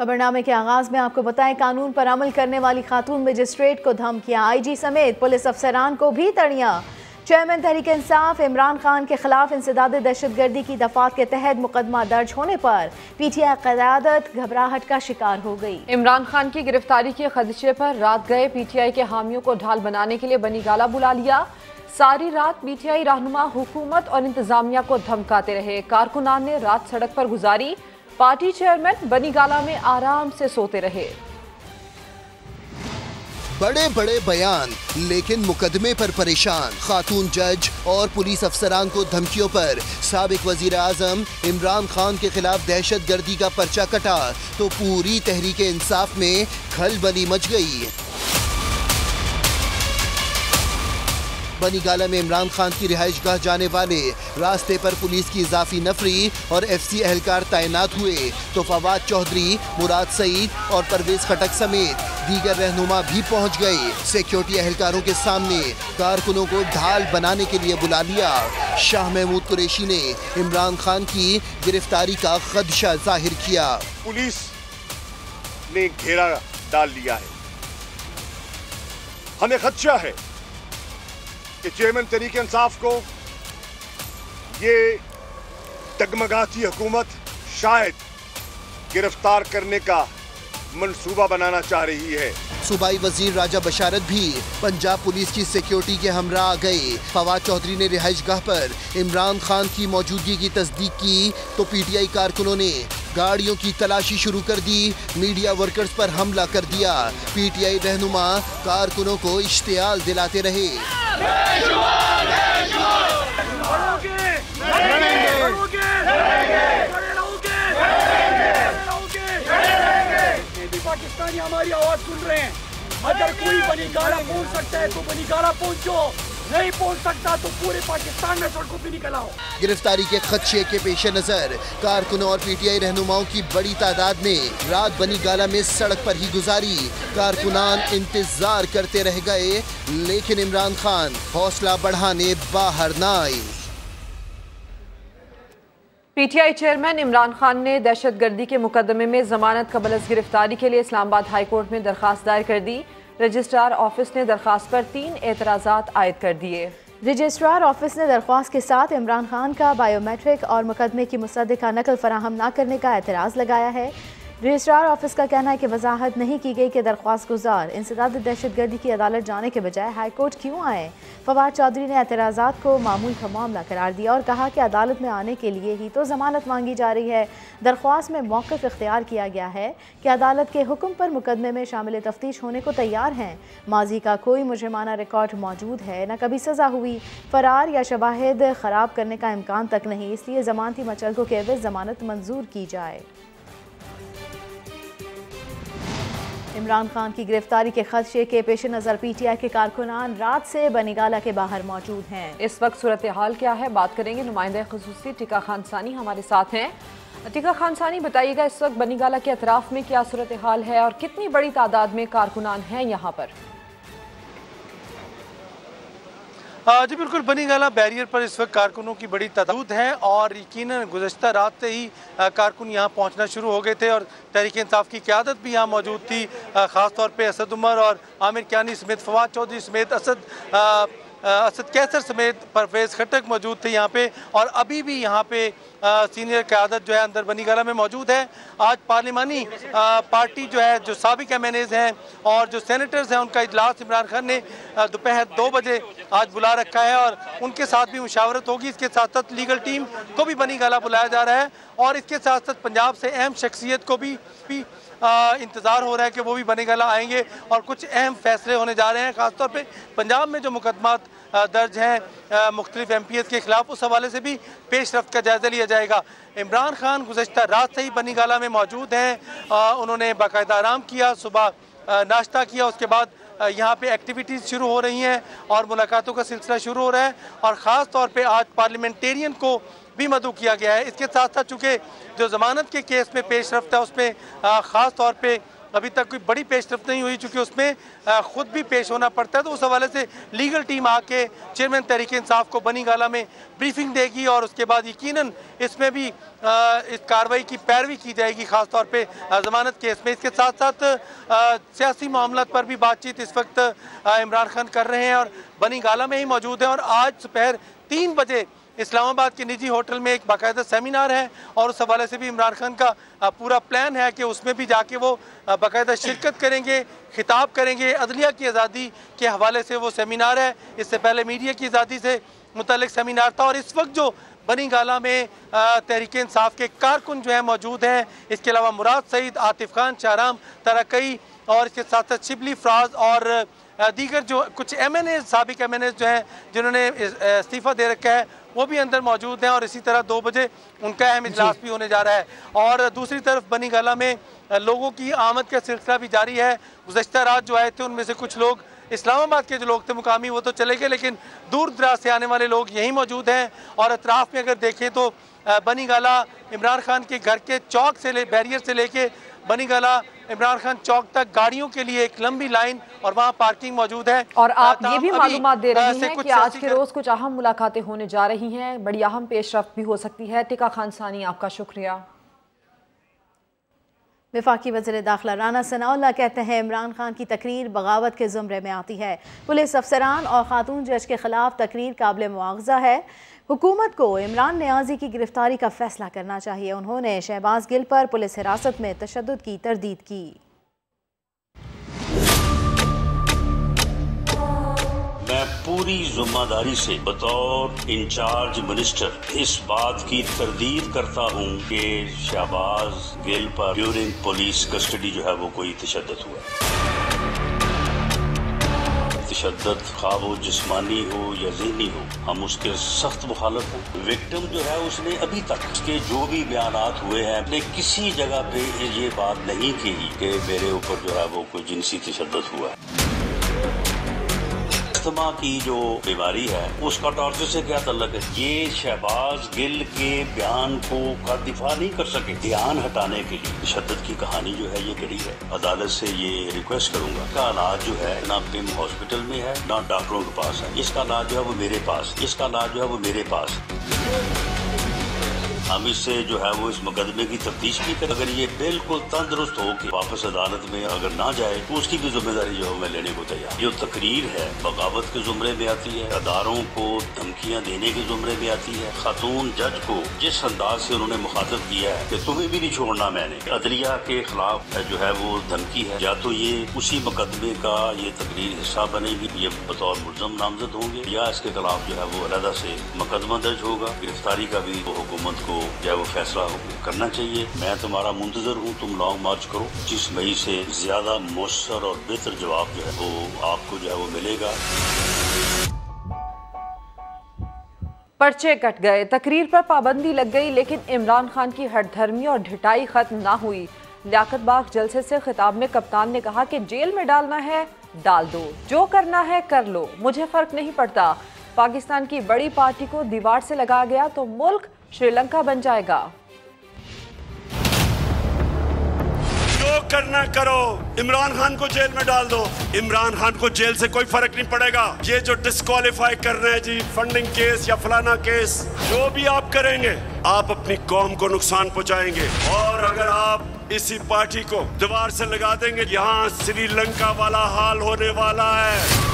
खबरनामे के आगाज में आपको बताएं, कानून पर अमल करने वाली खातून मजिस्ट्रेट को धमकियां, आईजी समेत पुलिस अफसरान को भी तड़ियां। चेयरमैन तहरीक इंसाफ इमरान खान के खिलाफ इंसदाद दहशतगर्दी की दफात के तहत मुकदमा दर्ज होने पर पीटीआई क़यादत घबराहट का शिकार हो गई। इमरान खान की गिरफ्तारी के खदशे पर रात गए पीटीआई के हामियों को ढाल बनाने के लिए बनी गाला बुला लिया। सारी रात पीटीआई रहनुमा हुकूमत और इंतजामिया को धमकाते रहे। कारकुनान ने रात सड़क पर गुजारी। पार्टी चेयरमैन बनी गाला में आराम से सोते रहे। बड़े बड़े बयान लेकिन मुकदमे पर परेशान। खातून जज और पुलिस अफसरान को धमकियों पर साबिक वजीर आजम इमरान खान के खिलाफ दहशत गर्दी का पर्चा कटा तो पूरी तहरीक इंसाफ में खलबली मच गई। बनी गाला में इमरान खान की रिहाइशगाह जाने वाले रास्ते पर पुलिस की इजाफी नफरी और एफसी एहलकार तैनात हुए तो फवाद चौधरी, मुराद सईद और परवेज खटक समेत दीगर रहनुमा भी पहुंच गए। सिक्योरिटी एहलकारों के सामने कारकुनों को ढाल बनाने के लिए बुला लिया। शाह महमूद कुरैशी ने इमरान खान की गिरफ्तारी का खदशा जाहिर किया। पुलिस ने घेरा डाल लिया है, हमें खदशा है कि चेयरमैन तहरीक इंसाफ को ये डगमगाती हुकूमत शायद गिरफ्तार करने का मंसूबा बनाना चाह रही है। सूबाई वजीर राजा बशारत भी पंजाब पुलिस की सिक्योरिटी के हमरा आ गए। फवाद चौधरी ने रिहाइशगाह पर इमरान खान की मौजूदगी की तस्दीक की तो पीटीआई कारकुनों ने गाड़ियों की तलाशी शुरू कर दी। मीडिया वर्कर्स पर हमला कर दिया। पीटीआई रहनुमा कारकुनों को इश्तियाल दिलाते रहे। पाकिस्तानी हमारी आवाज सुन रहे हैं। अगर कोई बनी गाला पहुंच सकता है तो बनी गाला पहुंचो, नहीं पहुंच सकता तो पूरे पाकिस्तान में सड़कों पे निकल आओ। गिरफ्तारी के खदशे के पेश नजर कारकुनों और पीटीआई रहनुमाओं की बड़ी तादाद ने रात बनी गाला में सड़क पर ही गुजारी। कारकुनान इंतजार करते रह गए लेकिन इमरान खान हौसला बढ़ाने बाहर न आए। पीटीआई चेयरमैन इमरान खान ने दहशतगर्दी के मुकदमे में जमानत कबल अज़ गिरफ्तारी के लिए इस्लामाबाद हाई कोर्ट में दरखास्त दायर कर दी। रजिस्ट्रार ऑफिस ने दरखास्त पर 3 एतराज़ात आयद कर दिए। रजिस्ट्रार ऑफिस ने दरख्वास्त के साथ इमरान खान का बायोमेट्रिक और मुकदमे की मुसद्दिका नकल फराहम न करने का एतराज़ लगाया है। रजिस्ट्रार ऑफिस का कहना है कि वजाहत नहीं की गई कि दरख्वास्त गुजार इंसदाद दहशतगर्दी की अदालत जाने के बजाय हाई कोर्ट क्यों आए। फवाद चौधरी ने एतराज़ात को मामूल का मामला करार दिया और कहा कि अदालत में आने के लिए ही तो जमानत मांगी जा रही है। दरख्वास्त में मौक़िफ़ इख्तियार किया गया है कि अदालत के हुक्म पर मुकदमे में शामिल तफ्तीश होने को तैयार हैं। माजी का कोई मुजरिमाना रिकॉर्ड मौजूद है, न कभी सज़ा हुई, फ़रार या शवाहिद ख़राब करने का इम्कान तक नहीं, इसलिए ज़मानती मचलकों के एवज़ ज़मानत मंजूर की जाए। इमरान खान की गिरफ्तारी के खदशे के पेश नज़र पीटीआई के कारकुनान रात से बनी गाला के बाहर मौजूद हैं। इस वक्त सूरत हाल क्या है बात करेंगे। नुमाइंदा ख़ुसूसी टिका खान सानी हमारे साथ हैं। टिका खान सानी, बताइएगा इस वक्त बनी गाला के अतराफ में क्या सूरत हाल है और कितनी बड़ी तादाद में कारकुनान हैं यहाँ पर? जी बिल्कुल, बनी गाला बैरियर पर इस वक्त कारकुनों की बड़ी तादाद है और यकीनन गुज़श्ता रात से ही कारकुन यहाँ पहुँचना शुरू हो गए थे और तहरीक इंसाफ की क़यादत भी यहाँ मौजूद थी। ख़ास तौर पे असद उमर और आमिर कियानी समेत फवाद चौधरी समेत असद कैसर समेत परवेज खटक मौजूद थे यहाँ पे और अभी भी यहाँ पे सीनियर क़यादत जो है अंदर बनी गाला में मौजूद है। आज पार्लिमानी पार्टी जो है, जो साबिक MNAs हैं और जो सेनेटर्स हैं, उनका इजलास इमरान खान ने दोपहर 2 बजे आज बुला रखा है और उनके साथ भी मुशावरत होगी। इसके साथ साथ लीगल टीम को भी बनी गाला बुलाया जा रहा है और इसके साथ साथ पंजाब से अहम शख्सियत को भी इंतज़ार हो रहा है कि वो भी बनी गाला आएंगे और कुछ अहम फैसले होने जा रहे हैं। ख़ासतौर पे पंजाब में जो मुकदमात दर्ज हैं मुख्तलिफ MPs के खिलाफ, उस हवाले से भी पेश रफ्त का जायज़ा लिया जाएगा। इमरान खान गुज़श्ता रात से ही बनी गाला में मौजूद हैं। उन्होंने बाकायदा आराम किया, सुबह नाश्ता किया, उसके बाद यहाँ पे एक्टिविटीज़ शुरू हो रही हैं और मुलाकातों का सिलसिला शुरू हो रहा है और ख़ास तौर पे आज पार्लियामेंटेरियन को भी मदऊ किया गया है। इसके साथ साथ चूँकि जो ज़मानत के केस में पेश रफ्त है उसमें ख़ास तौर पे अभी तक कोई बड़ी पेशरफ्त नहीं हुई, चूँकि उसमें खुद भी पेश होना पड़ता है। तो उस हवाले से लीगल टीम आके चेयरमैन तहरीक इंसाफ को बनी गाला में ब्रीफिंग देगी और उसके बाद यकीनन इसमें भी इस कार्रवाई की पैरवी की जाएगी, ख़ासतौर पे ज़मानत केस में। इसके साथ साथ सियासी मामलों पर भी बातचीत इस वक्त इमरान खान कर रहे हैं और बनी गाला में ही मौजूद हैं। और आज दोपहर 3 बजे इस्लामाबाद के निजी होटल में एक बाकायदा सेमिनार है और उस हवाले से भी इमरान खान का पूरा प्लान है कि उसमें भी जाके वो बाकायदा शिरकत करेंगे, खिताब करेंगे। अदलिया की आज़ादी के हवाले से वो सेमिनार है, इससे पहले मीडिया की आज़ादी से मुतल्लिक सेमिनार था। और इस वक्त जो बनी गाला में तहरीक इंसाफ के कारकुन जो है मौजूद हैं, इसके अलावा मुराद सईद, आतिफ खान, शाहराम तरकई और इसके साथ साथ शिबली फराज और दीगर जो कुछ MNA साबिक MNA जो हैं जिन्होंने इस्तीफ़ा दे रखा है वो भी अंदर मौजूद हैं। और इसी तरह 2 बजे उनका अहम इजलास भी होने जा रहा है। और दूसरी तरफ बनी गाला में लोगों की आमद का सिलसिला भी जारी है। गुज़श्ता रात जो आए थे उनमें से कुछ लोग इस्लामाबाद के जो लोग थे मुकामी वो तो चले गए, लेकिन दूर दराज से आने वाले लोग यहीं मौजूद हैं। और अतराफ़ में अगर देखें तो बनी गाला इमरान खान के घर के चौक से बैरियर से लेके बनी गाला इमरान खान चौक तक गाड़ियों के लिए एक लंबी लाइन और वहाँ पार्किंग मौजूद है। और आप ये भी मालूमात दे रही हैं कि आज के रोज कुछ अहम मुलाकातें होने जा रही हैं, बड़ी अहम पेशरफ्त भी हो सकती है। टिका खान सानी, आपका शुक्रिया। वफाकी वज़ीर दाखिला राना सनाउल्लाह कहते हैं इमरान खान की तकरीर बगावत के ज़ुमरे में आती है। पुलिस अफसरान और खातून जज के खिलाफ तकरीर काबिल मुआवजा है। हुकूमत को इमरान नियाज़ी की गिरफ्तारी का फैसला करना चाहिए। उन्होंने शहबाज गिल पर पुलिस हिरासत में तशद्दुद की तरदीद की। मैं पूरी जिम्मेदारी से बतौर इंचार्ज मिनिस्टर इस बात की तरदीद करता हूँ कि शहबाज गिल पर ड्यूरिंग पुलिस कस्टडी जो है वो कोई तशद्दुद हुआ। तशद्दुद खा वो जिस्मानी हो या ज़हनी हो, हम उसके सख्त मुखालिफ हैं। विक्टिम जो है उसने अभी तक उसके जो भी बयानात हुए हैं अपने किसी जगह पे ये बात नहीं की कि मेरे ऊपर जो है वो कोई जिनसी तशद्दुद हुआ है। अस्थमा की जो बीमारी है उसका टॉर्चर से क्या ताल्लुक है? ये शहबाज गिल के बयान को का दिफा नहीं कर सके। ध्यान हटाने के लिए तशद्दुद की कहानी जो है ये गड़ी है। अदालत से ये रिक्वेस्ट करूंगा, इसका इलाज जो है ना पिम हॉस्पिटल में है ना डॉक्टरों के पास है, इसका इलाज जो है वो मेरे पास, इसका इलाज जो है वो मेरे पास। हम इससे जो है वो इस मुकदमे की तफ्तीश भी करें। अगर ये बिल्कुल तंदुरुस्त हो कि वापस अदालत में अगर ना जाए तो उसकी भी जिम्मेदारी जो है मैं लेने को तैयार। जो तकरीर है बगावत के जुमरे में आती है, अदारों को धमकियां देने के जुमरे में आती है। खातून जज को जिस अंदाज से उन्होंने मुखातब किया है कि तुम्हें भी नहीं छोड़ना मैंने, अदलिया के खिलाफ जो है वो धमकी है। या तो ये उसी मुकदमे का ये तकरीर हिस्सा बनेगी, ये बतौर मुल्ज़म नामजद होंगे, या इसके खिलाफ जो है वो अलहदा से मुकदमा दर्ज होगा। गिरफ्तारी का भी वो हुकूमत को जो वो फैसला करना चाहिए। मैं तुम्हारा मुंतजर हूँ, तुम लॉन्ग मार्च करो। 25 मई से ज्यादा मौसर और बेहतर जवाब जो है वो आपको जो है वो मिलेगा। पर्चे कट गए, तकरीर पर पाबंदी लग गई, लेकिन इमरान खान की हठधर्मी और ढिठाई खत्म ना हुई। लियाकत बाग जलसे से खिताब में कप्तान ने कहा कि जेल में डालना है डाल दो, जो करना है कर लो, मुझे फर्क नहीं पड़ता। पाकिस्तान की बड़ी पार्टी को दीवार से लगा गया तो मुल्क श्रीलंका बन जाएगा। जो करना करो, इमरान खान को जेल में डाल दो। इमरान खान को जेल से कोई फर्क नहीं पड़ेगा। ये जो डिस्क्वालीफाई कर रहे हैं जी, फंडिंग केस या फलाना केस, जो भी आप करेंगे आप अपनी कौम को नुकसान पहुंचाएंगे। और अगर आप इसी पार्टी को दीवार से लगा देंगे, यहाँ श्रीलंका वाला हाल होने वाला है।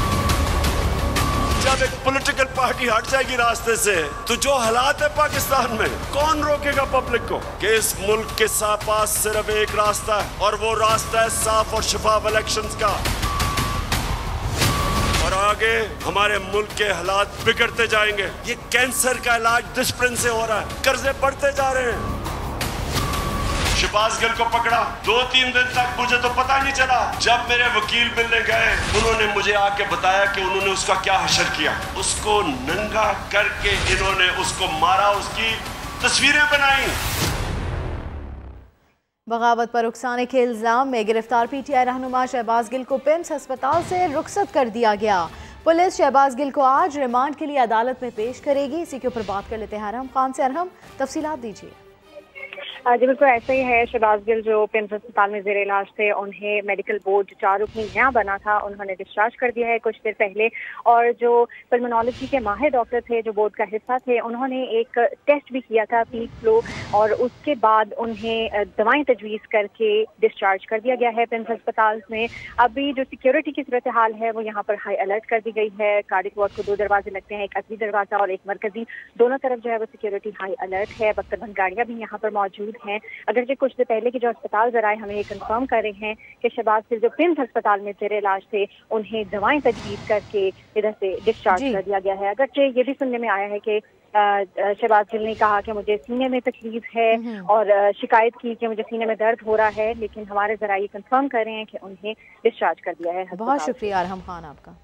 जब एक पॉलिटिकल पार्टी हट जाएगी रास्ते से तो जो हालात है पाकिस्तान में, कौन रोकेगा पब्लिक को? कि इस मुल्क के पास सिर्फ एक रास्ता है और वो रास्ता है साफ और शफाफ इलेक्शंस का। और आगे हमारे मुल्क के हालात बिगड़ते जाएंगे। ये कैंसर का इलाज डिस्प्रिन से हो रहा है, कर्जे बढ़ते जा रहे हैं। शहबाज गिल को पकड़ा, 2-3 दिन तक मुझे तो पता नहीं चला। जब मेरे वकील मिलने गए उन्होंने मुझे आके बताया कि उन्होंने उसका क्या हशर किया। उसको नंगा करके इन्होंने उसको मारा, उसकी तस्वीरें बनाई। बगावत पर उकसाने के इल्जाम में गिरफ्तार PTI रहनुमा शहबाज गिल को पिम्स अस्पताल से रुखसत कर दिया गया। पुलिस शहबाज गिल को आज रिमांड के लिए अदालत में पेश करेगी। इसी के ऊपर बात कर लेते हैं अरहम खान से। अरहम, तफसीलात दीजिए। जी बिल्कुल ऐसा ही है। शहबाज गिल जो पिम्स अस्पताल में जेर इलाज थे, उन्हें मेडिकल बोर्ड 4 रुकनी नया बना था, उन्होंने डिस्चार्ज कर दिया है कुछ देर पहले। और जो पल्मोनोलॉजी के माहिर डॉक्टर थे जो बोर्ड का हिस्सा थे, उन्होंने एक टेस्ट भी किया था पीक फ्लो, और उसके बाद उन्हें दवाएं तजवीज़ करके डिस्चार्ज कर दिया गया है पिम्स अस्पताल में। अभी जो सिक्योरिटी की सूरत हाल है वो यहाँ पर हाई अलर्ट कर दी गई है। कार्डिक वार्ड को 2 दरवाजे लगते हैं, एक असली दरवाजा और एक मरकजी, दोनों तरफ जो है वो सिक्योरिटी हाई अलर्ट है। बख्तरबंद गाड़ियाँ भी यहाँ पर मौजूद हैं। अगर जो कुछ देर पहले की जो अस्पताल जराए हमें ये कंफर्म कर रहे हैं कि शहबाज गिल जो पिम्स अस्पताल में जेर इलाज थे, उन्हें दवाएं तजवीज़ करके इधर से डिस्चार्ज कर दिया गया है। अगर ये भी सुनने में आया है कि शहबाज गिल ने कहा कि मुझे सीने में तकलीफ है और शिकायत की कि मुझे सीने में दर्द हो रहा है, लेकिन हमारे जराए कंफर्म कर रहे हैं कि उन्हें डिस्चार्ज कर दिया है। बहुत शुक्रिया अरहम खान आपका।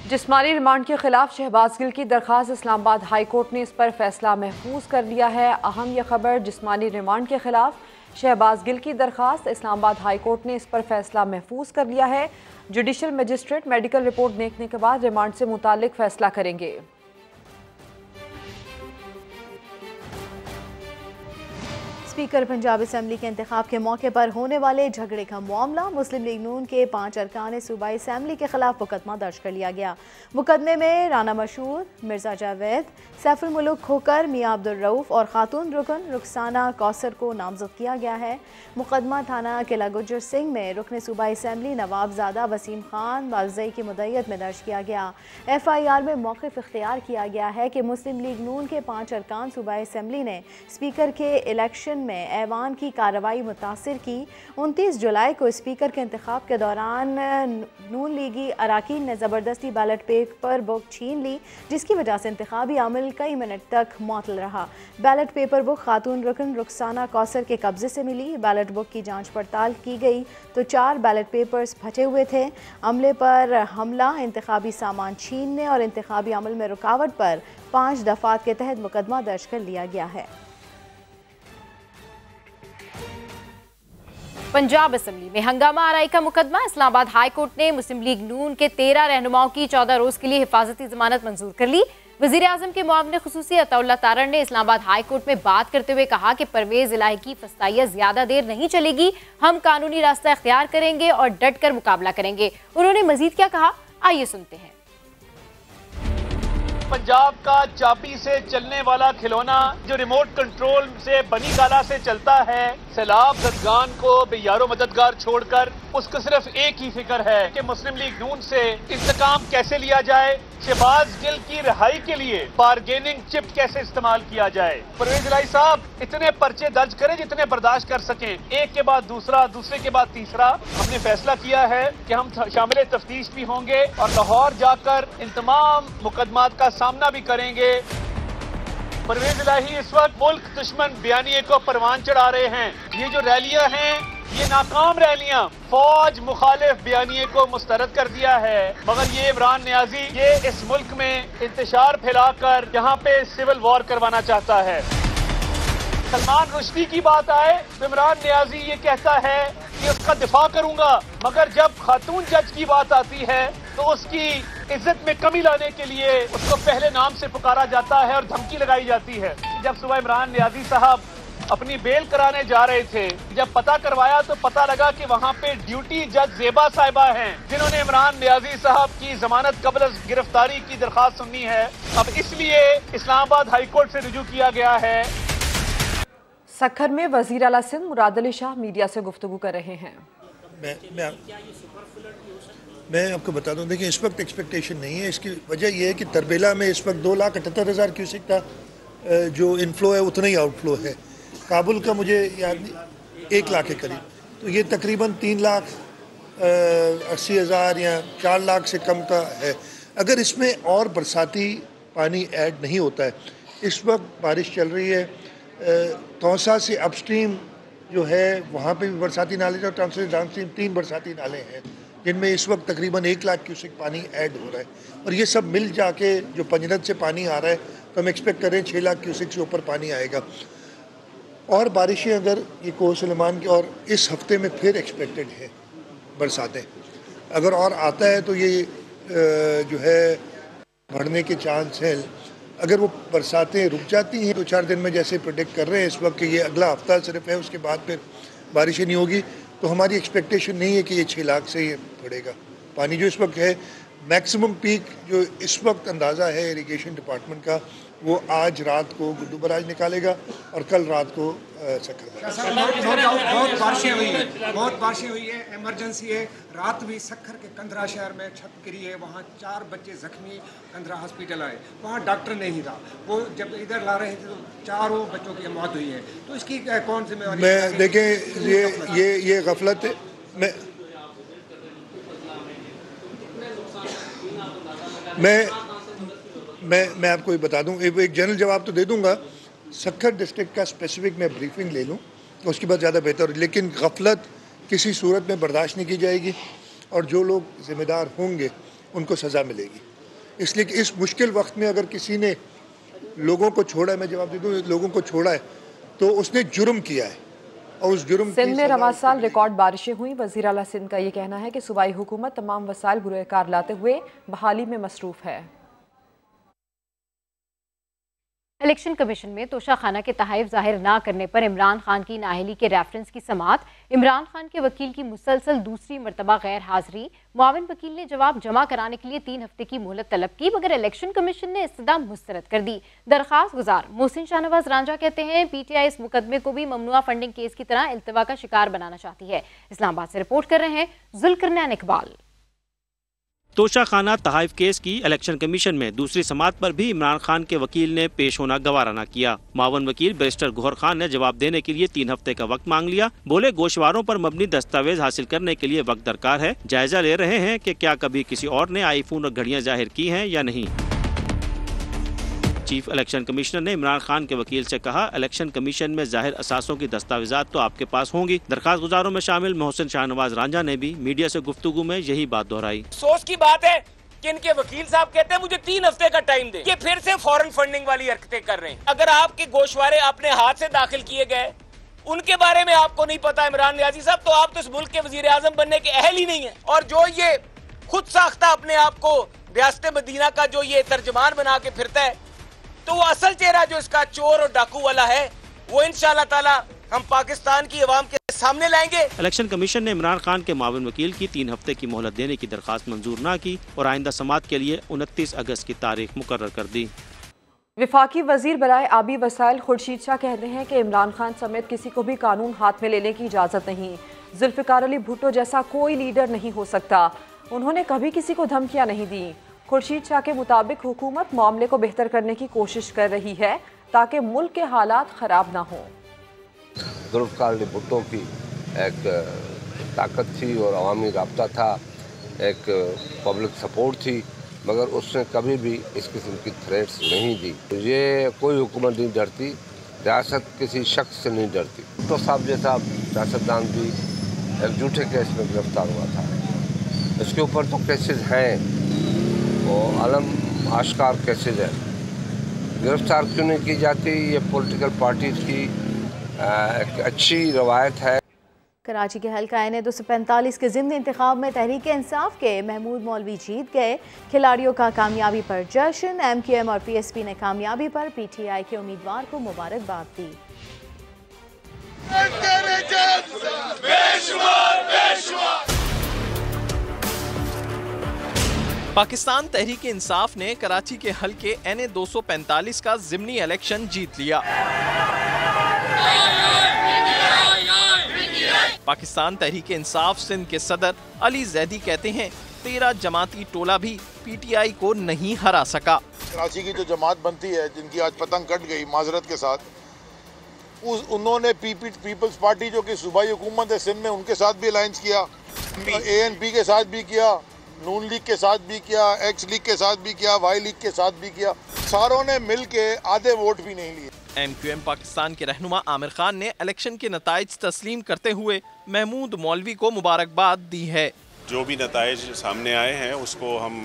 जिस्मानी रिमांड के खिलाफ शहबाज गिल की दरख्वास्त इस्लामाबाद हाई कोर्ट ने इस पर फैसला महफूज कर लिया है। अहम यह खबर, जिस्मानी रिमांड के खिलाफ शहबाज गिल की दरख्वास्त इस्लामाबाद हाई कोर्ट ने इस पर फैसला महफूज कर लिया है। जुडिशल मजिस्ट्रेट मेडिकल रिपोर्ट देखने के बाद रिमांड से मुतालिक फैसला करेंगे। स्पीकर पंजाब असम्बली के इंतखाब के मौके पर होने वाले झगड़े का मामला, मुस्लिम लीग नून के 5 अरकान सूबाई असम्बली के खिलाफ मुकदमा दर्ज कर लिया गया। मुकदमे में राना मशहूर, मिर्जा जावेद, सैफुल मुल्क खोकर, मियां अब्दुल रऊफ और खातून रुकन रुखसाना कौसर को नामजद किया गया है। मुकदमा थाना किला गुज्जर सिंह में रुकन सूबाई असम्बली नवाबजादा वसीम खान बालजई की मुद्दत में दर्ज किया गया। FIR में मौक़िफ़ इख्तियार किया गया है कि मुस्लिम लीग नून के 5 अरकान सूबाई असम्बली ने स्पीकर के इलेक्शन में ऐवान की कार्रवाई मुतासिर की। 29 जुलाई को स्पीकर के इंतखाब के दौरान नून लीगी अराकीन ने ज़बरदस्ती बैलेट पेपर बुक छीन ली, जिसकी वजह से इंतखाबी अमल कई मिनट तक मुअत्तल रहा। बैलेट पेपर बुक खातून रुकन रुखसाना कौसर के कब्जे से मिली। बैलेट बुक की जांच पड़ताल की गई तो 4 बैलेट पेपर्स फटे हुए थे। अमले पर हमला, इंतखाबी सामान छीनने और इंतखाबी अमल में रुकावट पर 5 दफात के तहत मुकदमा दर्ज कर लिया गया है। पंजाब असम्बली में हंगामा आराई का मुकदमा, इस्लामाबाद हाई कोर्ट ने मुस्लिम लीग नून के 13 रहनुमाओं की 14 रोज के लिए हिफाजती जमानत मंजूर कर ली। वजीर आजम के मुआविन खुसूसी अताउल्लाह तारण ने इस्लामाबाद हाई कोर्ट में बात करते हुए कहा कि परवेज इलाही की फस्ताइया ज्यादा देर नहीं चलेगी, हम कानूनी रास्ता इख्तियार करेंगे और डट कर मुकाबला करेंगे। उन्होंने मजीद क्या कहा, आइए सुनते हैं। पंजाब का चाबी से चलने वाला खिलौना जो रिमोट कंट्रोल से बनी गाला से चलता है, सैलाब जदगान को बेयारो मददगार छोड़कर उसको सिर्फ एक ही फिक्र है कि मुस्लिम लीग नून से इंतकाम कैसे लिया जाए, शहबाज गिल की रिहाई के लिए बारगेनिंग चिप कैसे इस्तेमाल किया जाए। परवेज इलाही साहब इतने पर्चे दर्ज करें जितने बर्दाश्त कर सकें, एक के बाद दूसरा, दूसरे के बाद तीसरा। हमने फैसला किया है कि हम शामिल तफ्तीश भी होंगे और लाहौर जाकर इन तमाम मुकदमात का सामना भी करेंगे। परवेज इलाही इस वक्त मुल्क दुश्मन बयानिए को परवान चढ़ा रहे हैं। ये जो रैलियां हैं, ये नाकाम रैलियां फौज मुखालिफ बयानिए को मुस्तरद कर दिया है, मगर ये इमरान नियाजी ये इस मुल्क में इंतशार फैलाकर यहाँ पे सिविल वॉर करवाना चाहता है। सलमान रुश्दी की बात आए तो इमरान नियाजी ये कहता है कि उसका दिफा करूंगा, मगर जब खातून जज की बात आती है तो उसकी इज्जत में कमी लाने के लिए उसको पहले नाम से पुकारा जाता है और धमकी लगाई जाती है। जब सुबह इमरान नियाजी साहब अपनी बेल कराने जा रहे थे, जब पता करवाया तो पता लगा कि वहाँ पे ड्यूटी जज जेबा साहिबा हैं, जिन्होंने इमरान नियाजी साहब की जमानत कबल गिरफ्तारी की दरखास्त सुननी है। अब इसलिए इस्लामाबाद हाई कोर्ट से रुजू किया गया है। सखर में वजीर आला सिंध मुराद अली शाह मीडिया से गुफ्तगू कर रहे हैं। मैं आपको बता दूं, देखिए इस वक्त एक्सपेक्टेशन नहीं है। इसकी वजह यह है कि तरबेला में इस वक्त 2,78,000 क्यूसेक का जो इनफ्लो है उतना ही आउटफ्लो है। काबुल का मुझे याद नहीं 1 लाख के करीब, तो ये तकरीबन 3,80,000 या 4 लाख से कम का है। अगर इसमें और बरसाती पानी ऐड नहीं होता है, इस वक्त बारिश चल रही है, तौसा से अपस्ट्रीम जो है वहाँ पे भी बरसाती नाले और तौसा से डाउनस्ट्रीम 3 बरसाती नाले हैं, जिनमें इस वक्त तकरीबन 1 लाख क्यूसेक पानी ऐड हो रहा है। और ये सब मिल जाके जो पंजरत से पानी आ रहा है, तो हम एक्सपेक्ट कर रहे हैं 6 लाख क्यूसेक से ऊपर पानी आएगा। और बारिशें अगर ये कोह सुलेमान की और इस हफ्ते में फिर एक्सपेक्टेड है बरसातें, अगर और आता है तो ये जो है बढ़ने के चांस हैं। अगर वो बरसातें रुक जाती हैं 2-4 दिन में, जैसे प्रेडिक्ट कर रहे हैं इस वक्त कि ये अगला हफ्ता सिर्फ है, उसके बाद फिर बारिशें नहीं होगी, तो हमारी एक्सपेक्टेशन नहीं है कि ये 6 लाख से ये बढ़ेगा। पानी जो इस वक्त है, मैक्सिमम पीक जो इस वक्त अंदाज़ा है इरिगेशन डिपार्टमेंट का, वो आज रात को गुड्डू बराज निकालेगा और कल रात को सक्खर। बहुत बारिशें हुई है, इमरजेंसी है। रात भी सक्खर के कंदरा शहर में छत गिरी है, वहाँ 4 बच्चे जख्मी कंदरा हॉस्पिटल आए, वहाँ डॉक्टर नहीं था, वो जब इधर ला रहे थे तो 4 बच्चों की मौत हुई है। तो इसकी कौन जिम्मेवारी? मैं देखें ये गफलत है। मैं आपको ये बता दूं, एक जनरल जवाब तो दे दूंगा, सक्खर डिस्ट्रिक्ट का स्पेसिफिक मैं ब्रीफिंग ले लूं उसके बाद ज़्यादा बेहतर। लेकिन गफलत किसी सूरत में बर्दाश्त नहीं की जाएगी और जो लोग ज़िम्मेदार होंगे उनको सज़ा मिलेगी। इसलिए कि इस मुश्किल वक्त में अगर किसी ने लोगों को छोड़ा है, मैं जवाब दे दूँ, लोगों को छोड़ा है तो उसने जुर्म किया है और उस जुर्म सिंध में रवां साल रिकॉर्ड बारिशें हुई। वज़ीर आला सिंध का ये कहना है कि सूबाई हुकूमत तमाम वसाइल बुरोकार लाते हुए बहाली में मसरूफ़ है। इलेक्शन कमीशन में तोशाखाना के तहफ़ जाहिर ना करने पर इमरान खान की नाअहली के रेफरेंस की समाअत। इमरान खान के वकील की मुसलसल दूसरी मरतबा गैर हाजिरी। मुआविन वकील ने जवाब जमा कराने के लिए 3 हफ्ते की मोहलत तलब की, मगर इलेक्शन कमीशन ने इस्तदा मुस्तरद कर दी। दरखास्त गुजार मोहसिन शाहनवाज रांझा कहते हैं PTI इस मुकदमे को भी ममनुआ फंडिंग केस की तरह इल्तवा का शिकार बनाना चाहती है। इस्लामाबाद से रिपोर्ट कर रहे हैं जुल्करनैन इकबाल। तोशाखाना तहफ़ केस की इलेक्शन कमीशन में दूसरी समाअत पर भी इमरान खान के वकील ने पेश होना गवारा न किया। मावन वकील बैरिस्टर गौहर खान ने जवाब देने के लिए 3 हफ्ते का वक्त मांग लिया। बोले गोशवारों पर मबनी दस्तावेज हासिल करने के लिए वक्त दरकार है। जायजा ले रहे हैं कि क्या कभी किसी और ने आईफोन और घड़ियां जाहिर की हैं या नहीं। चीफ इलेक्शन कमिश्नर ने इमरान खान के वकील से कहा, इलेक्शन कमीशन में जाहिर असासों की दस्तावेजात तो आपके पास होंगी। दरखास्त गुजारों में शामिल मोहसिन शाहनवाज रांझा ने भी मीडिया से गुफ्तगू में यही बात दोहराई। अफसोस की बात है कि इनके वकील साहब कहते हैं मुझे 3 हफ्ते का टाइम दे। ये फिर से फॉरेन फंडिंग वाली हरकतें कर रहे हैं। अगर आपके गोशवारे अपने हाथ से दाखिल किए गए, उनके बारे में आपको नहीं पता इमरान नियाजी साहब, तो आप तो इस मुल्क के वजीर आजम बनने के अहल ही नहीं है। और जो ये खुद साख्ता अपने आप को रियासत मदीना का जो ये तर्जमान बना के फिरता है, तो वो असल चेहरा जो इसका चोर और डाकू वाला है, वो इंशाअल्लाह ताला हम पाकिस्तान की आवाम के सामने लाएंगे। इलेक्शन कमीशन ने इमरान खान के मावन वकील की 3 हफ्ते की मोहलत देने की दरखास्त मंजूर न की और आइंदा समाअत के लिए 29 अगस्त की तारीख मुकर्रर कर दी। विफाकी वजीर बराए आबी वसाइल खुर्शीद शाह कहते हैं कि इमरान खान समेत किसी को भी कानून हाथ में लेने की इजाज़त नहीं। जुल्फ़िकार अली भुट्टो जैसा कोई लीडर नहीं हो सकता। उन्होंने कभी किसी को धमकियां नहीं दी। खुर्शीद शाह के मुताबिक हुकूमत मामले को बेहतर करने की कोशिश कर रही है ताकि मुल्क के हालात ख़राब ना हो। जुल्फ़िकार अली भुट्टो की एक ताकत थी और अवामी राब्ता था, एक पब्लिक सपोर्ट थी, मगर उसने कभी भी इस किस्म की थ्रेट्स नहीं दी। ये कोई हुकूमत नहीं डरती, रियासत किसी शख्स से नहीं डरती। भुट्टो साहब जैसा सियासतदान भी एक झूठे केस में गिरफ्तार हुआ था। इसके ऊपर तो केसेस हैं, वो अलम आश्कार केसेस है। गिरफ्तार क्यों नहीं की जाती, ये पॉलिटिकल पार्टीज की एक अच्छी रवायत है। कराची के हल्का एन 245 के ज़िमनी इंतखाब में तहरीक इंसाफ के महमूद मौलवी जीत गए। खिलाड़ियों का कामयाबी पर जश्न। MQM और PSP ने कामयाबी पर PTI के उम्मीदवार को मुबारकबाद दी। पाकिस्तान तहरीक इंसाफ ने कराची के हल्के NA 245 का ज़िमनी इलेक्शन जीत लिया। पाकिस्तान तहरीक इंसाफ सिंध के सदर अली जैदी कहते हैं 13 जमाती टोला भी PTI को नहीं हरा सका। कराची की जो जमात बनती है, जिनकी आज पतंग कट गई माजरत के साथ, उन्होंने पीपल्स पार्टी जो कि सूबाई हुकूमत है सिंध में, उनके साथ भी अलायंस किया, ANP के साथ भी किया, नून लीग के साथ भी किया, एक्स लीग के साथ भी किया, वाई लीग के साथ भी किया। सारों ने मिल के आधे वोट भी नहीं लिए। MQM पाकिस्तान के रहनुमा आमिर खान ने इलेक्शन के नताइज तस्लीम करते हुए महमूद मौलवी को मुबारकबाद दी है। जो भी नताइज सामने आए हैं उसको हम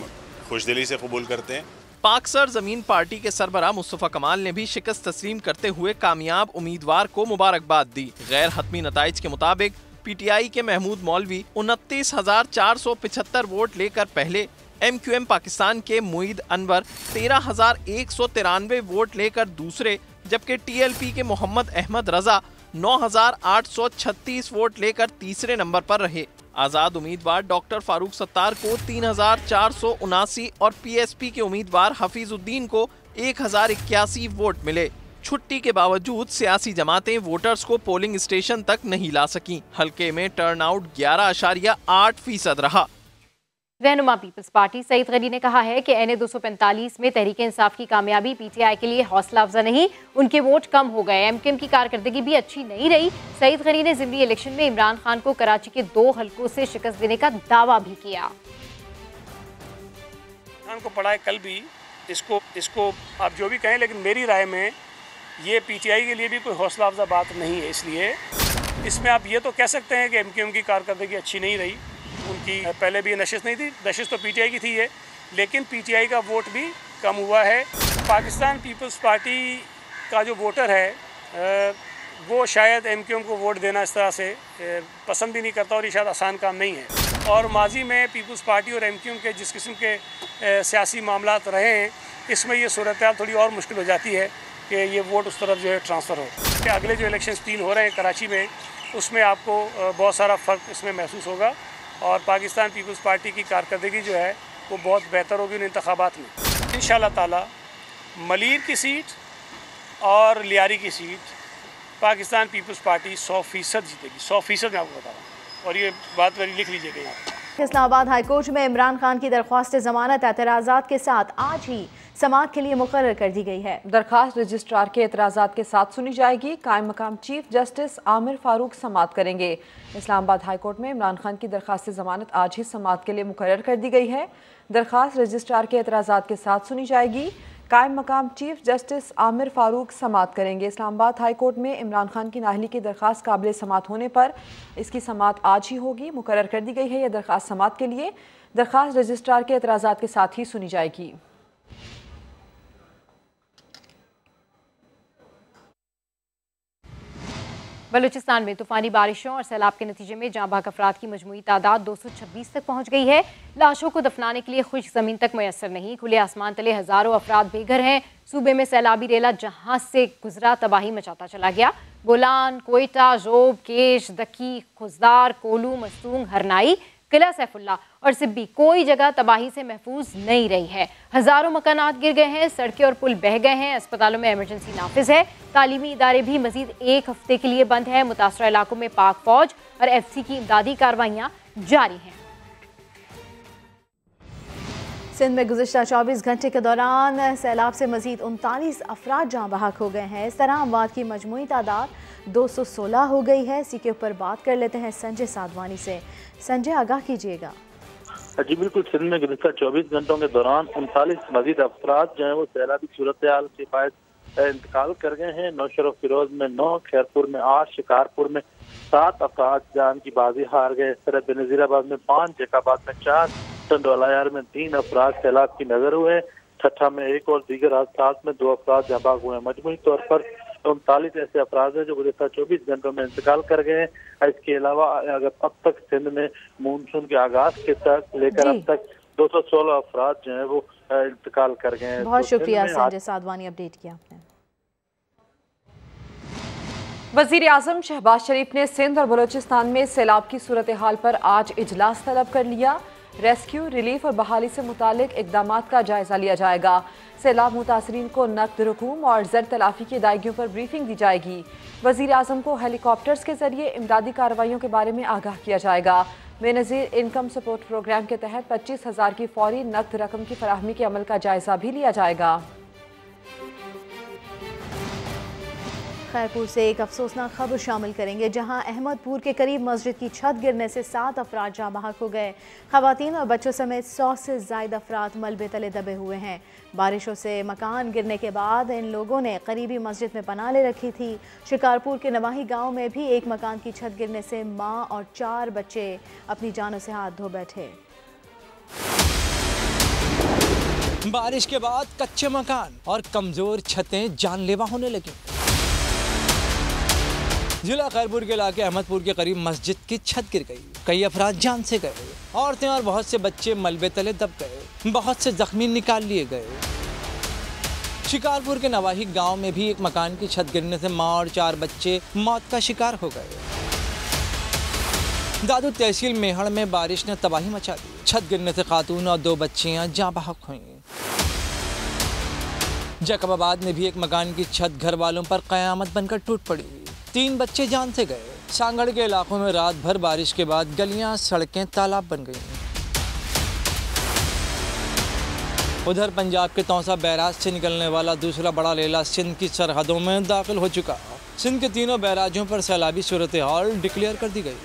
खुशदिली से कबूल करते हैं। पाक सर जमीन पार्टी के सरबराह मुस्तफ़ा कमाल ने भी शिकस्त तस्लीम करते हुए कामयाब उम्मीदवार को मुबारकबाद दी। गैर हतमी नताइज के मुताबिक PTI के महमूद मौलवी 29,475 वोट लेकर पहले, MQM पाकिस्तान के मुईद अनवर 13,193 वोट लेकर दूसरे, जबकि TLP के मोहम्मद अहमद रजा 9,836 वोट लेकर तीसरे नंबर पर रहे। आजाद उम्मीदवार डॉक्टर फारूक सत्तार को 3,479 और PSP के उम्मीदवार हफीजुद्दीन को 1,081 वोट मिले। छुट्टी के बावजूद सियासी जमातें वोटर्स को पोलिंग स्टेशन तक नहीं ला सकीं। हल्के में टर्नआउट 11.8% रहा। रहनुमा पीपल्स पार्टी सईद गनी ने कहा है कि NA 245 में तहरीक इंसाफ की कामयाबी PTI के लिए हौसला अफजा नहीं, उनके वोट कम हो गए। MQM की कारकर्दगी भी अच्छी नहीं रही। सईद गनी ने ज़िमनी इलेक्शन में इमरान खान को कराची के 2 हलकों से शिकस्त देने का दावा भी किया। खान को पढ़ा है कल भी, इसको आप जो भी कहें, लेकिन मेरी राय में ये PTI के लिए भी कोई हौसला अफजा बात नहीं है। इसलिए इसमें आप ये तो कह सकते हैं कि MQM की कारकर्दगी अच्छी नहीं रही, उनकी पहले भी नशिश नहीं थी, नशिश तो PTI की थी है, लेकिन PTI का वोट भी कम हुआ है। पाकिस्तान पीपल्स पार्टी का जो वोटर है वो शायद MQM को वोट देना इस तरह से पसंद भी नहीं करता, और ये शायद आसान काम नहीं है। और माजी में पीपल्स पार्टी और MQM के जिस किस्म के सियासी मामलात रहे हैं, इसमें ये सूरत हाल थोड़ी और मुश्किल हो जाती है कि ये वोट उस तरफ जो है ट्रांसफ़र हो। कि अगले जो इलेक्शन 3 हो रहे हैं कराची में, उसमें आपको बहुत सारा फ़र्क इसमें महसूस होगा, और पाकिस्तान पीपल्स पार्टी की कारकर्दगी जो है वो बहुत बेहतर होगी उन इंतखाबात में। इंशाअल्लाह ताला मलीर की सीट और लियारी की सीट पाकिस्तान पीपल्स पार्टी 100% जीतेगी, 100% मैं आपको बता रहा हूँ, और ये बात मेरी लिख लीजिएगा यहाँ। इस्लामाबाद हाईकोर्ट में इमरान खान की दरख्वास्त जमानत एतराज़ात के साथ आज ही समाअत के लिए मुकर्रर कर दी गई है। दरखास्त रजिस्ट्रार के एतराज़ात के साथ सुनी जाएगी। कायम मकाम चीफ जस्टिस आमिर फारूक समाअत करेंगे। इस्लामाबाद हाईकोर्ट में इमरान खान की दरखास्त जमानत आज ही समाअत के लिए मुकर्रर कर दी गई है। दरखास्त रजिस्ट्रार के एतराज़ात के साथ सुनी जाएगी। कायम मकाम चीफ जस्टिस आमिर फारूक समाअत करेंगे। इस्लामाबाद हाई कोर्ट में इमरान खान की नाअहली की दरख्वास्त काबिल समाअत होने पर इसकी समाअत आज ही होगी। मुकर्रर कर दी गई है यह दरख्वास्त समाअत के लिए। दरख्वास्त रजिस्ट्रार के एतराज़ात के साथ ही सुनी जाएगी। बलूचिस्तान में तूफानी बारिशों और सैलाब के नतीजे में जाँ बाग अफराद की मजमूई तादाद 226 तक पहुँच गई है। लाशों को दफनाने के लिए खुश ज़मीन तक मैसर नहीं। खुले आसमान तले हज़ारों अफराद बेघर हैं। सूबे में सैलाबी रेला जहाज से गुजरा तबाही मचाता चला गया। बोलान, कोयटा, जोब, केश, दकी, खुजदार, कोलू, मस्तूंग, हरनाई, किला सैफुल्ला और सिब्बी कोई जगह तबाही से महफूज नहीं रही है। हज़ारों मकानात गिर गए हैं, सड़कें और पुल बह गए हैं। अस्पतालों में इमरजेंसी नाफिज है। तालीमी इदारे भी मजीद 1 हफ्ते के लिए बंद है। मुतासरा इलाकों में पाक फौज और FC की इमदादी कार्रवाइयाँ जारी हैं। सिंध में गुज़िश्ता 24 घंटे के दौरान सैलाब से मजीद 39 अफराद जाँ बहक हो गए हैं। इस तरह अमवात की मजमूई तादाद 216 हो गई है। इसी के ऊपर बात कर लेते हैं संजय साधवानी से। संजय, आगाह कीजिएगा। जी बिल्कुल, सिंध में गुज़िश्ता 24 घंटों के दौरान 39 मजीद अफराद जो हैं वो सैलाबी सूरत हाल के बाद इंतकाल कर गए हैं। नौशर फिरोज में 9, खैरपुर में 8, शिकारपुर में 7 अफराद जान की बाजी हार गए। इस तरह बेनज़ीराबाद में 5, जैकाबाद में 4, टंडवालायार में 3 अफराद सैलाब की नजर हुए। ठट्ठा में 1 और दीगर हादसात में 2 अफराद जाँ बाग हुए। मजमूई तौर पर 39 ऐसे अफराद हैं जो गुज़िश्ता 24 घंटों में इंतकाल कर गए हैं। इसके अलावा अगर अब तक सिंध में मानसून के आगाज के तक लेकर अब तक 216 अफराद जो हैं वो इंतकाल कर गए हैं। बहुत शुक्रिया संजय साधवानी, अपडेट किया आपने। वज़ीर आज़म शहबाज शरीफ ने सिंध और बलूचिस्तान में सैलाब की सूरत हाल पर आज इजलास तलब कर लिया। रेस्क्यू, रिलीफ और बहाली से मुतालिक इक़दामात का जायजा लिया जाएगा। सैलाब मुतासरीन को नकद रकूम और ज़र तलाफी की अदायगियों पर ब्रीफिंग दी जाएगी। वज़ीर आज़म को हेलीकॉप्टर्स के जरिए इमदादी कार्रवाइयों के बारे में आगाह किया जाएगा। बेनज़ीर इनकम सपोर्ट प्रोग्राम के तहत 25,000 की फौरी नकद रकम की फराहमी के अमल का जायजा भी लिया जाएगा। खैरपुर से एक अफसोसनाक खबर शामिल करेंगे, जहां अहमदपुर के करीब मस्जिद की छत गिरने से 7 अफराद जाँ बहक हो गए। खवातीन और बच्चों समेत 100 से ज़ायद अफराद मलबे तले दबे हुए हैं। बारिशों से मकान गिरने के बाद इन लोगों ने करीबी मस्जिद में पनाह ले रखी थी। शिकारपुर के नवाही गांव में भी एक मकान की छत गिरने से माँ और 4 बच्चे अपनी जानों से हाथ धो बैठे। बारिश के बाद कच्चे मकान और कमजोर छतें जानलेवा होने लगी। जिला खैरपुर के इलाके अहमदपुर के करीब मस्जिद की छत गिर गई। कई अफराद जान से गए। औरतें और बहुत से बच्चे मलबे तले दब गए। बहुत से जख्मी निकाल लिए गए। शिकारपुर के नवाही गांव में भी एक मकान की छत गिरने से मां और 4 बच्चे मौत का शिकार हो गए। दादू तहसील मेहड़ में बारिश ने तबाही मचा दी। छत गिरने से खातून और 2 बच्चियां जाँ बहक हुईं। जैकबाबाद में भी एक मकान की छत घर वालों पर कयामत बनकर टूट पड़ी। 3 बच्चे जान से गए। सांगड़ के इलाकों में रात भर बारिश के बाद गलियां सड़कें तालाब बन गईं। उधर पंजाब के तौसा बैराज से निकलने वाला दूसरा बड़ा लेला सिंध की सरहदों में दाखिल हो चुका। सिंध के तीनों बैराजों पर सैलाबी सूरत हाल डिक्लेयर कर दी गई।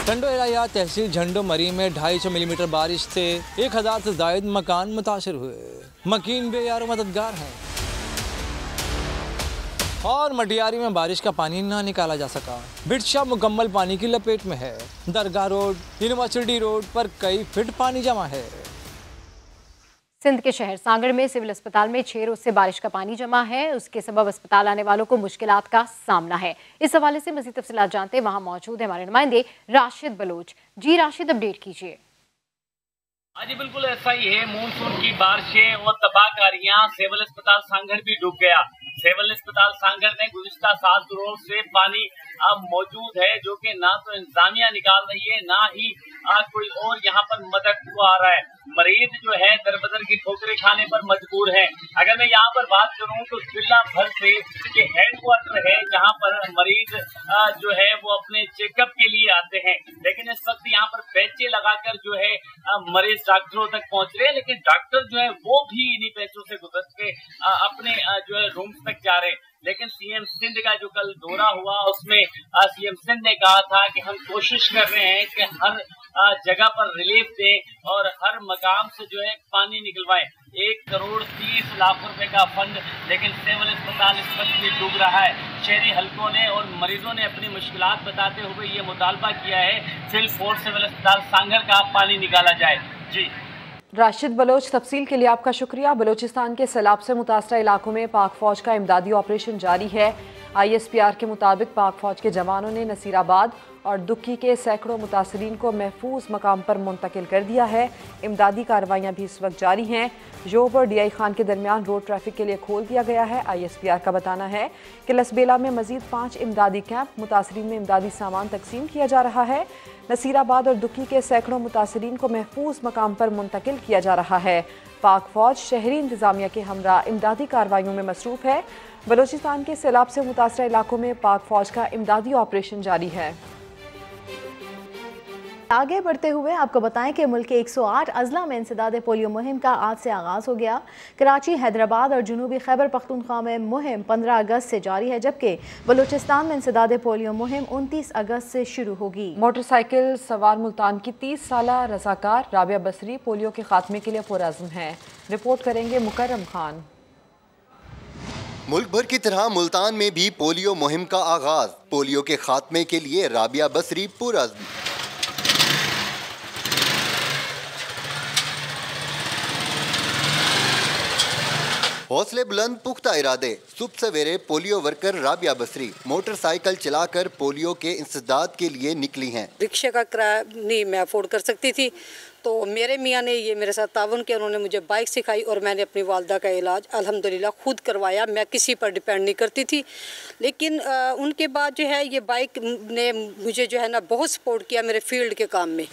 टंडो इलाया तहसील झंडो मरी में 250 मिलीमीटर बारिश से 1000 से ज्यादा मकान मुतासर हुए। मकीन बेयार मददगार हैं। और मटियारी में बारिश का पानी ना निकाला जा सका। बिरसा मुकम्मल पानी की लपेट में है। दरगाह रोड, यूनिवर्सिटी रोड पर कई फीट पानी जमा है। सिंध के शहर सांगड़ में सिविल अस्पताल में 6 रोज से बारिश का पानी जमा है। उसके सबब अस्पताल आने वालों को मुश्किलात का सामना है। इस हवाले से मज़ीद तफसीलात जानते हैं, वहाँ मौजूद है हमारे नुमाइंदे राशिद बलोच। जी राशिद, अपडेट कीजिए। हाँ जी, बिल्कुल ऐसा ही है। मानसून की बारिशें और तबाहकारियां, सिविल अस्पताल सांगड़ भी डूब गया। सिविल अस्पताल सांगड़ में गुज़िश्ता 7 रोज से पानी अब मौजूद है, जो कि ना तो इंतजामिया निकाल रही है, ना ही कोई और यहाँ पर मदद को आ रहा है। मरीज जो है दरबदर की ठोकरें खाने पर मजबूर है। अगर मैं यहाँ पर बात करूँ तो जिला भर से ये हेडक्वार्टर है, जहाँ पर मरीज जो है वो अपने चेकअप के लिए आते हैं, लेकिन इस वक्त यहाँ पर पैचे लगाकर जो है मरीज डॉक्टरों तक पहुँच रहे हैं, लेकिन डॉक्टर जो है वो भी इन्हीं पैचों से गुजर के अपने जो है रूम्स तक जा रहे हैं। लेकिन सीएम सिंध का जो कल दौरा हुआ उसमें सीएम सिंध ने कहा था कि हम कोशिश कर रहे हैं कि हर जगह पर रिलीफ दें और हर मकाम से जो है पानी निकलवाएं। 1,30,00,000 रुपए का फंड, लेकिन सिविल अस्पताल इस वक्त भी डूब रहा है। शहरी हलकों ने और मरीजों ने अपनी मुश्किलात बताते हुए ये मुतालबा किया है सिविल अस्पताल सांगड़ का पानी निकाला जाए। जी राशिद बलोच, तफसील के लिए आपका शुक्रिया। बलोचिस्तान के सैलाब से मुतासरा इलाकों में पाक फौज का इमदादी ऑपरेशन जारी है। ISPR के मुताबिक पाक फौज के जवानों ने नसीराबाद और दुक्की के सैकड़ों मुतासरीन को महफूज मकाम पर मुंतकिल कर दिया है। इमदादी कार्रवाइयाँ भी इस वक्त जारी हैं। जोब और DI खान के दरमियान रोड ट्रैफिक के लिए खोल दिया गया है। ISPR का बताना है कि लसबेला में मजीद 5 इमदादी कैंप, मुतासरीन में इमदादी सामान तकसीम किया जा रहा है। नसीराबाद और दुक्की के सैकड़ों मुतासरीन को महफूज मकाम पर मुंतकिल किया जा रहा है। पाक फौज शहरी इंतजामिया के हमरा इमदादी कार्रवाइयों में मसरूफ है। बलोचिस्तान के सैलाब से मुतासरा इलाकों में पाक फौज का इमदादी ऑपरेशन जारी है। आगे बढ़ते हुए आपको बताएं कि मुल्क के 108 अजला में इंसदाद पोलियो मुहिम का आज से आगाज हो गया। कराची, हैदराबाद और जनूबी खैबर पख्तूनख्वा में मुहिम 15 अगस्त से जारी है, जबकि बलूचिस्तान में इंसदाद पोलियो मुहिम 29 अगस्त से शुरू होगी। मोटरसाइकिल सवार मुल्तान की 30 साला रजाकार राबिया बसरी पोलियो के खात्मे के लिए पुरअज़्म है। रिपोर्ट करेंगे मुकर्रम खान। मुल्क भर की तरह मुल्तान में भी पोलियो मुहिम का आगाज। पोलियो के खात्मे के लिए राबिया बसरी पुरअज़्म। हौसले बुलंद, पुख्ता इरादे। सुबह सवेरे पोलियो वर्कर राबिया बसरी मोटरसाइकिल चलाकर पोलियो के इंसदाद के लिए निकली हैं। रिक्शे का किराया नहीं मैं अफोर्ड कर सकती थी, तो मेरे मियाँ ने ये मेरे साथ तावन किया। उन्होंने मुझे बाइक सिखाई और मैंने अपनी वालदा का इलाज अल्हम्दुलिल्लाह खुद करवाया। मैं किसी पर डिपेंड नहीं करती थी, लेकिन उनके बाद जो है ये बाइक ने मुझे जो है ना बहुत सपोर्ट किया मेरे फील्ड के काम में।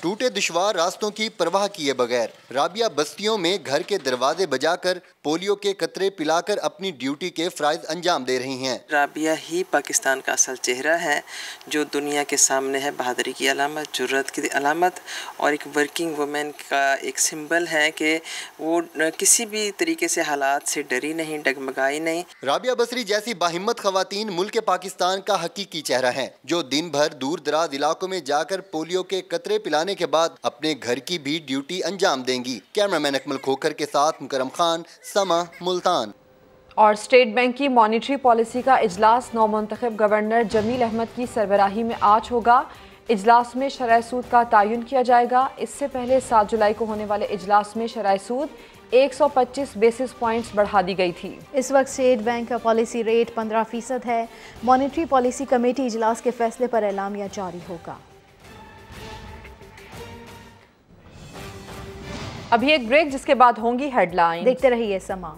टूटे दुश्वार रास्तों की परवाह किए बगैर राबिया बस्तियों में घर के दरवाजे बजाकर पोलियो के कतरे पिलाकर अपनी ड्यूटी के फ़राइज़ अंजाम दे रही हैं। राबिया ही पाकिस्तान का असल चेहरा है, जो दुनिया के सामने है बहादुरी की अलामत, जुर्रत की अलामत और एक वर्किंग वुमेन का एक सिंबल है कि वो किसी भी तरीके से हालात से डरी नहीं, डगमगाई नहीं। राबिया बसरी जैसी बाहिम्मत खवातीन मुल्क पाकिस्तान का हकीकी चेहरा है, जो दिन भर दूर दराज इलाकों में जाकर पोलियो के कतरे पिलाने के बाद अपने घर की भी ड्यूटी अंजाम देंगी। कैमरामैन अकमल खोखर के साथ मुकरम खान, समा, मुल्तान। और स्टेट बैंक की मॉनिटरी पॉलिसी का इजलास नौमुंतखब गवर्नर जमील अहमद की सरबराही में आज होगा। इजलास में शरह सूद का तयन किया जाएगा। इससे पहले 7 जुलाई को होने वाले इजलास में शरह सूद 125 बेसिस पॉइंट्स बढ़ा दी गई थी। इस वक्त स्टेट बैंक का पॉलिसी रेट 15% है। मॉनिटरी पॉलिसी कमेटी इजलास के फैसले पर एलामिया जारी होगा। अभी एक ब्रेक, जिसके बाद होंगी हेडलाइन। देखते रहिए समा।